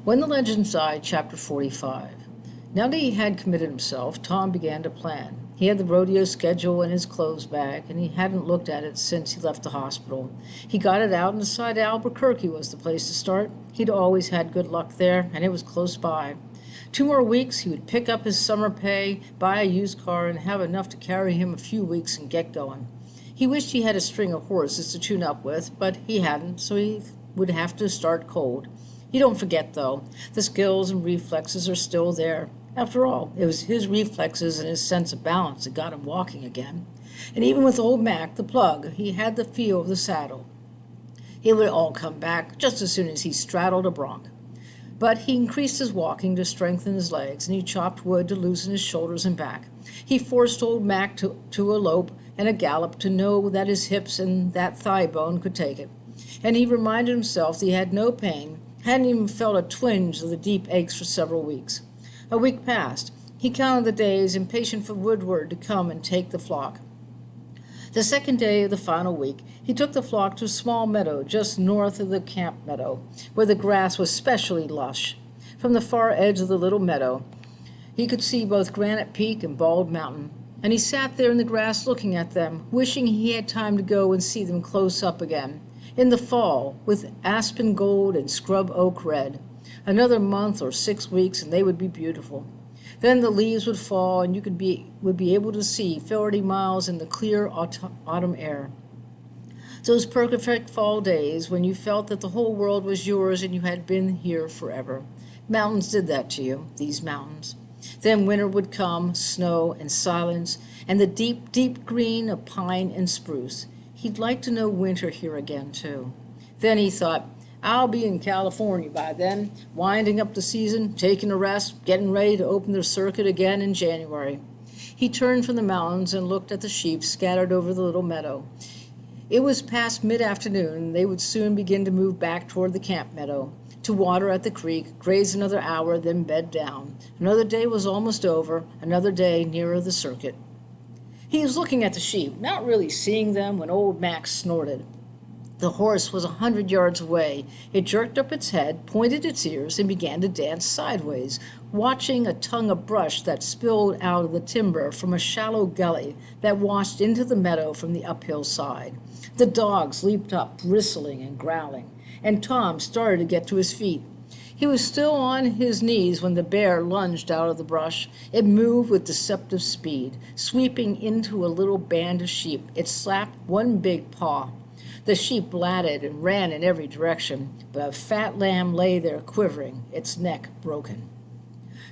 When the Legends died, Chapter 45. Now that he had committed himself, Tom began to plan. He had the rodeo schedule in his clothes bag, and he hadn't looked at it since he left the hospital. He got it out and decided Albuquerque was the place to start. He'd always had good luck there, and it was close by. 2 more weeks, he would pick up his summer pay, buy a used car, and have enough to carry him a few weeks and get going. He wished he had a string of horses to tune up with, but he hadn't, so he would have to start cold. You don't forget, though. The skills and reflexes are still there. After all, it was his reflexes and his sense of balance that got him walking again. And even with old Mac, the plug, he had the feel of the saddle. It would all come back just as soon as he straddled a bronc. But he increased his walking to strengthen his legs, and he chopped wood to loosen his shoulders and back. He forced old Mac to a lope and a gallop to know that his hips and that thigh bone could take it. And he reminded himself that he had no pain, hadn't even felt a twinge of the deep aches for several weeks. A week passed. He counted the days, impatient for Woodward to come and take the flock. The second day of the final week, he took the flock to a small meadow just north of the camp meadow, where the grass was specially lush. From the far edge of the little meadow, he could see both Granite Peak and Bald Mountain, and he sat there in the grass looking at them, wishing he had time to go and see them close up again. In the fall, with aspen gold and scrub oak red. Another month or 6 weeks and they would be beautiful. Then the leaves would fall and you would be able to see 40 miles in the clear autumn air. Those perfect fall days when you felt that the whole world was yours and you had been here forever. Mountains did that to you, these mountains. Then winter would come, snow and silence, and the deep, deep green of pine and spruce. He'd like to know winter here again, too. Then he thought, I'll be in California by then, winding up the season, taking a rest, getting ready to open their circuit again in January. He turned from the mountains and looked at the sheep scattered over the little meadow. It was past mid-afternoon, and they would soon begin to move back toward the camp meadow, to water at the creek, graze another hour, then bed down. Another day was almost over, another day nearer the circuit. He was looking at the sheep, not really seeing them, when old Max snorted. The horse was 100 yards away. It jerked up its head, pointed its ears, and began to dance sideways, watching a tongue of brush that spilled out of the timber from a shallow gully that washed into the meadow from the uphill side. The dogs leaped up, bristling and growling, and Tom started to get to his feet. He was still on his knees when the bear lunged out of the brush. It moved with deceptive speed, sweeping into a little band of sheep. It slapped one big paw. The sheep blatted and ran in every direction, but a fat lamb lay there quivering, its neck broken.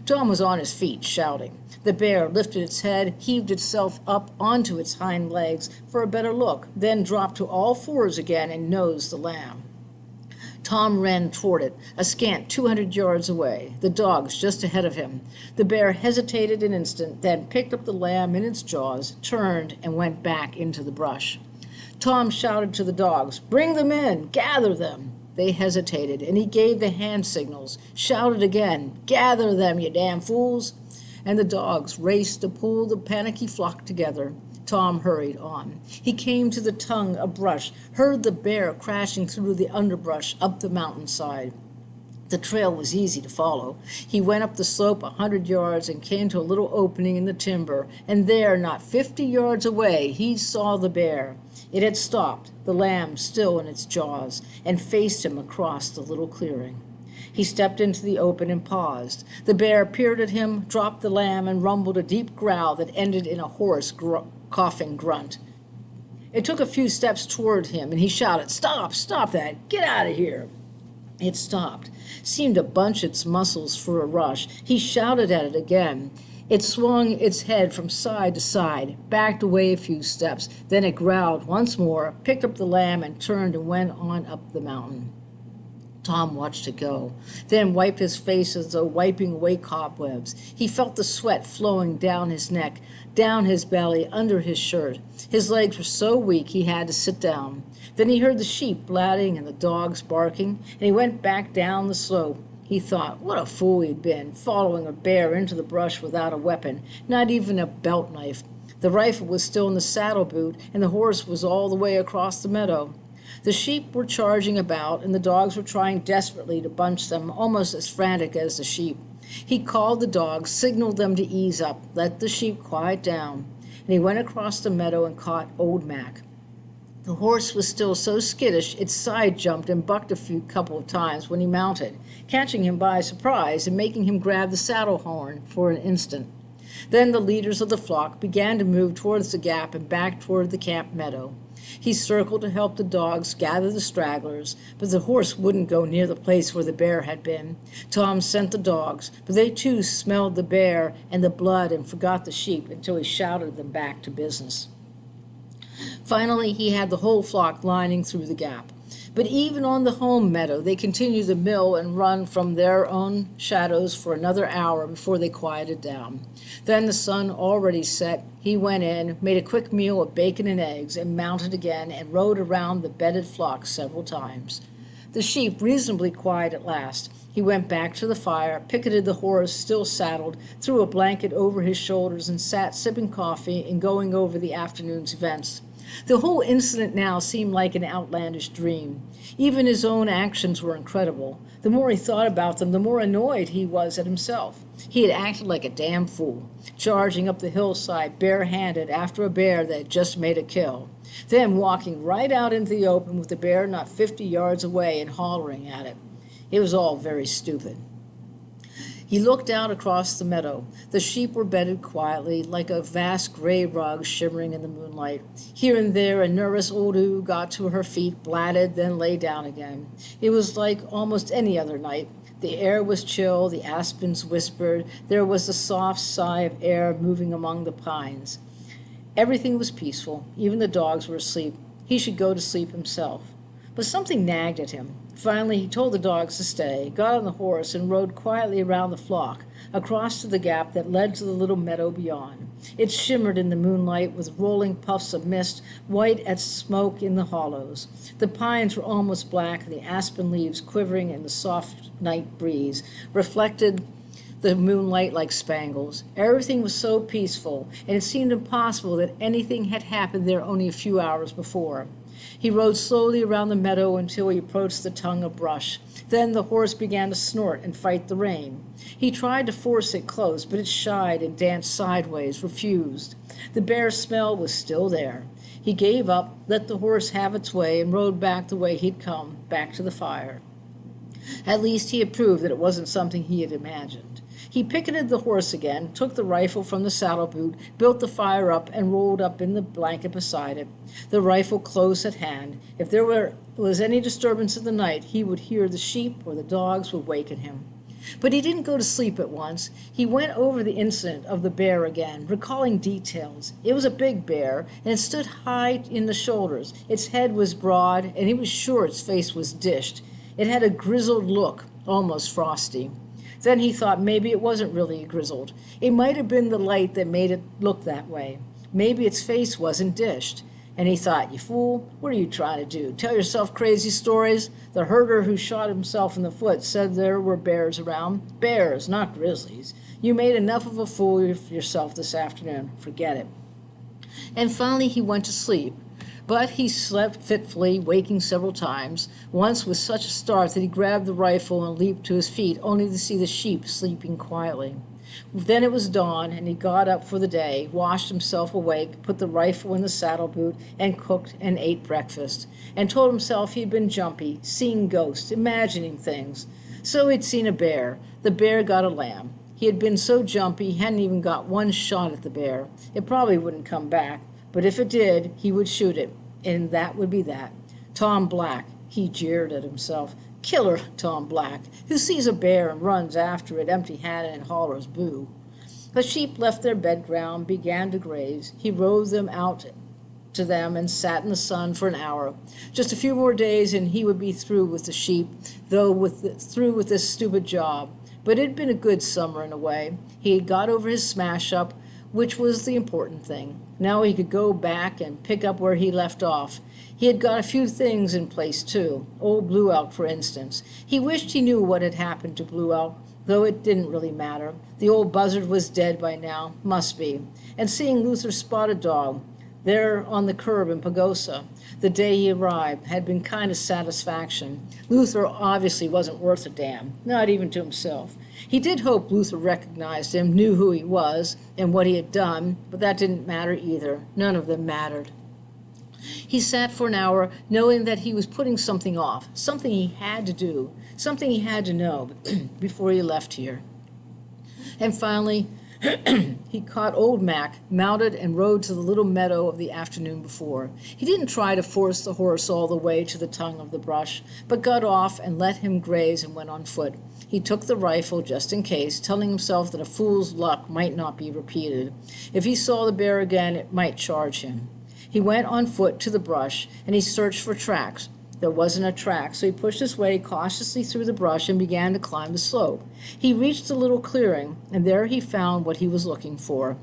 Tom was on his feet, shouting. The bear lifted its head, heaved itself up onto its hind legs for a better look, then dropped to all fours again and nosed the lamb. Tom ran toward it, a scant 200 yards away, the dogs just ahead of him. The bear hesitated an instant, then picked up the lamb in its jaws, turned, and went back into the brush. Tom shouted to the dogs, "Bring them in! Gather them!" They hesitated, and he gave the hand signals, shouted again, "Gather them, you damn fools!" And the dogs raced to pull the panicky flock together. Tom hurried on. He came to the tongue of brush, heard the bear crashing through the underbrush up the mountainside. The trail was easy to follow. He went up the slope 100 yards and came to a little opening in the timber, and there, not 50 yards away, he saw the bear. It had stopped, the lamb still in its jaws, and faced him across the little clearing. He stepped into the open and paused. The bear peered at him, dropped the lamb, and rumbled a deep growl that ended in a hoarse, coughing grunt. It took a few steps toward him, and he shouted, "Stop! Stop that! Get out of here!" It stopped, seemed to bunch its muscles for a rush. He shouted at it again. It swung its head from side to side, backed away a few steps. Then it growled once more, picked up the lamb, and turned and went on up the mountain. Tom watched it go, then wiped his face as though wiping away cobwebs. He felt the sweat flowing down his neck, down his belly, under his shirt. His legs were so weak he had to sit down. Then he heard the sheep blatting and the dogs barking, and he went back down the slope. He thought, what a fool he'd been, following a bear into the brush without a weapon, not even a belt knife. The rifle was still in the saddle boot, and the horse was all the way across the meadow. The sheep were charging about, and the dogs were trying desperately to bunch them, almost as frantic as the sheep. He called the dogs, signaled them to ease up, let the sheep quiet down, and he went across the meadow and caught Old Mac. The horse was still so skittish its side jumped and bucked a couple of times when he mounted, catching him by surprise and making him grab the saddle horn for an instant. Then the leaders of the flock began to move towards the gap and back toward the camp meadow. He circled to help the dogs gather the stragglers, but the horse wouldn't go near the place where the bear had been. Tom sent the dogs, but they too smelled the bear and the blood and forgot the sheep until he shouted them back to business. Finally, he had the whole flock lining through the gap. But even on the home meadow, they continued to mill and run from their own shadows for another hour before they quieted down. Then the sun already set. He went in, made a quick meal of bacon and eggs, and mounted again and rode around the bedded flock several times. The sheep reasonably quiet at last. He went back to the fire, picketed the horse still saddled, threw a blanket over his shoulders, and sat sipping coffee and going over the afternoon's events. The whole incident now seemed like an outlandish dream. Even his own actions were incredible. The more he thought about them, the more annoyed he was at himself. He had acted like a damn fool, charging up the hillside barehanded after a bear that had just made a kill, then walking right out into the open with the bear not 50 yards away and hollering at it. It was all very stupid. He looked out across the meadow. The sheep were bedded quietly, like a vast gray rug shimmering in the moonlight. Here and there a nervous old ewe got to her feet, blatted, then lay down again. It was like almost any other night. The air was chill, the aspens whispered, there was the soft sigh of air moving among the pines. Everything was peaceful, even the dogs were asleep. He should go to sleep himself. But something nagged at him. Finally, he told the dogs to stay, got on the horse, and rode quietly around the flock, across to the gap that led to the little meadow beyond. It shimmered in the moonlight with rolling puffs of mist, white as smoke in the hollows. The pines were almost black, and the aspen leaves, quivering in the soft night breeze, reflected the moonlight like spangles. Everything was so peaceful, and it seemed impossible that anything had happened there only a few hours before. He rode slowly around the meadow until he approached the tongue of brush. Then the horse began to snort and fight the rain. He tried to force it close, but it shied and danced sideways, refused. The bear smell was still there. He gave up, let the horse have its way, and rode back the way he'd come, back to the fire. At least he had proved that it wasn't something he had imagined. He picketed the horse again, took the rifle from the saddle boot, built the fire up, and rolled up in the blanket beside it, the rifle close at hand. If there was any disturbance in the night, he would hear the sheep or the dogs would waken him. But he didn't go to sleep at once. He went over the incident of the bear again, recalling details. It was a big bear, and it stood high in the shoulders. Its head was broad, and he was sure its face was dished. It had a grizzled look, almost frosty. Then he thought maybe it wasn't really grizzled. It might have been the light that made it look that way. Maybe its face wasn't dished. And he thought, you fool, what are you trying to do? Tell yourself crazy stories? The herder who shot himself in the foot said there were bears around. Bears, not grizzlies. You made enough of a fool of yourself this afternoon. Forget it. And finally he went to sleep. But he slept fitfully, waking several times, once with such a start that he grabbed the rifle and leaped to his feet, only to see the sheep sleeping quietly. Then it was dawn, and he got up for the day, washed himself awake, put the rifle in the saddle boot, and cooked and ate breakfast, and told himself he'd been jumpy, seeing ghosts, imagining things. So he'd seen a bear. The bear got a lamb. He had been so jumpy he hadn't even got one shot at the bear. It probably wouldn't come back. But if it did, he would shoot it, and that would be that. Tom Black, he jeered at himself. Killer Tom Black, who sees a bear and runs after it empty-handed and hollers boo. The sheep left their bed ground, began to graze. He rode them out to them and sat in the sun for an hour. Just a few more days and he would be through with the sheep, through with this stupid job. But it had been a good summer in a way. He had got over his smash-up, which was the important thing. Now he could go back and pick up where he left off. He had got a few things in place, too. Old Blue Elk, for instance. He wished he knew what had happened to Blue Elk, though it didn't really matter. The old buzzard was dead by now. Must be. And seeing Luther spot a dog there on the curb in Pagosa. The day he arrived had been kind of satisfaction. Luther obviously wasn't worth a damn, not even to himself. He did hope Luther recognized him, knew who he was and what he had done, but that didn't matter either. None of them mattered. He sat for an hour, knowing that he was putting something off, something he had to do, something he had to know before he left here. And finally, he caught old Mac, mounted, and rode to the little meadow of the afternoon before. He didn't try to force the horse all the way to the tongue of the brush, but got off and let him graze and went on foot. He took the rifle just in case, telling himself that a fool's luck might not be repeated. If he saw the bear again, it might charge him. He went on foot to the brush, and he searched for tracks. There wasn't a track, so he pushed his way cautiously through the brush and began to climb the slope. He reached a little clearing, and there he found what he was looking for.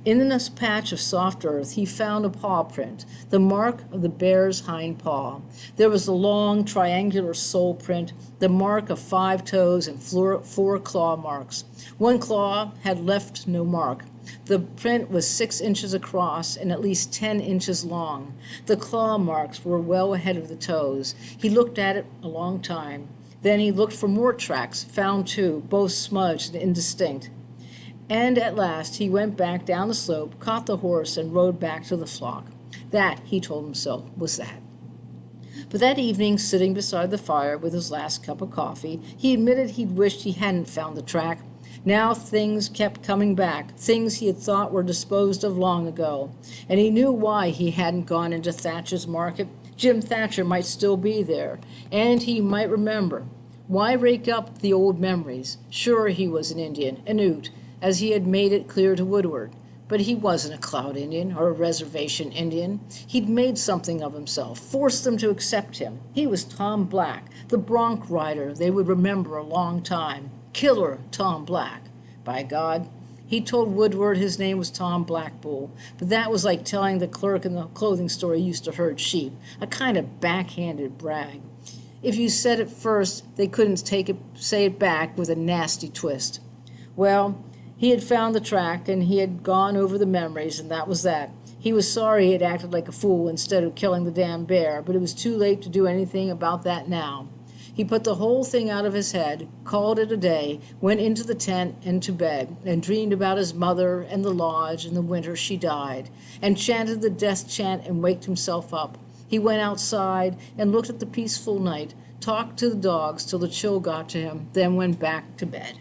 In this patch of soft earth, he found a paw print, the mark of the bear's hind paw. There was a long, triangular sole print, the mark of 5 toes and 4 claw marks. One claw had left no mark. The print was 6 inches across and at least 10 inches long. The claw marks were well ahead of the toes. He looked at it a long time. Then he looked for more tracks, found 2, both smudged and indistinct. And at last he went back down the slope, caught the horse, and rode back to the flock. That, he told himself, was that. But that evening, sitting beside the fire with his last cup of coffee, he admitted he'd wished he hadn't found the track. Now things kept coming back, things he had thought were disposed of long ago. And he knew why he hadn't gone into Thatcher's market. Jim Thatcher might still be there, and he might remember. Why rake up the old memories? Sure, he was an Indian, an Ute, as he had made it clear to Woodward. But he wasn't a Cloud Indian or a reservation Indian. He'd made something of himself, forced them to accept him. He was Tom Black, the bronc rider they would remember a long time. Killer Tom Black. By God, he told Woodward his name was Tom Blackbull, but that was like telling the clerk in the clothing store he used to herd sheep, a kind of backhanded brag. If you said it first, they couldn't say it back with a nasty twist. Well, he had found the track, and he had gone over the memories, and that was that. He was sorry he had acted like a fool instead of killing the damn bear, but it was too late to do anything about that now. He put the whole thing out of his head, called it a day, went into the tent and to bed, and dreamed about his mother and the lodge and the winter she died, and chanted the death chant and waked himself up. He went outside and looked at the peaceful night, talked to the dogs till the chill got to him, then went back to bed.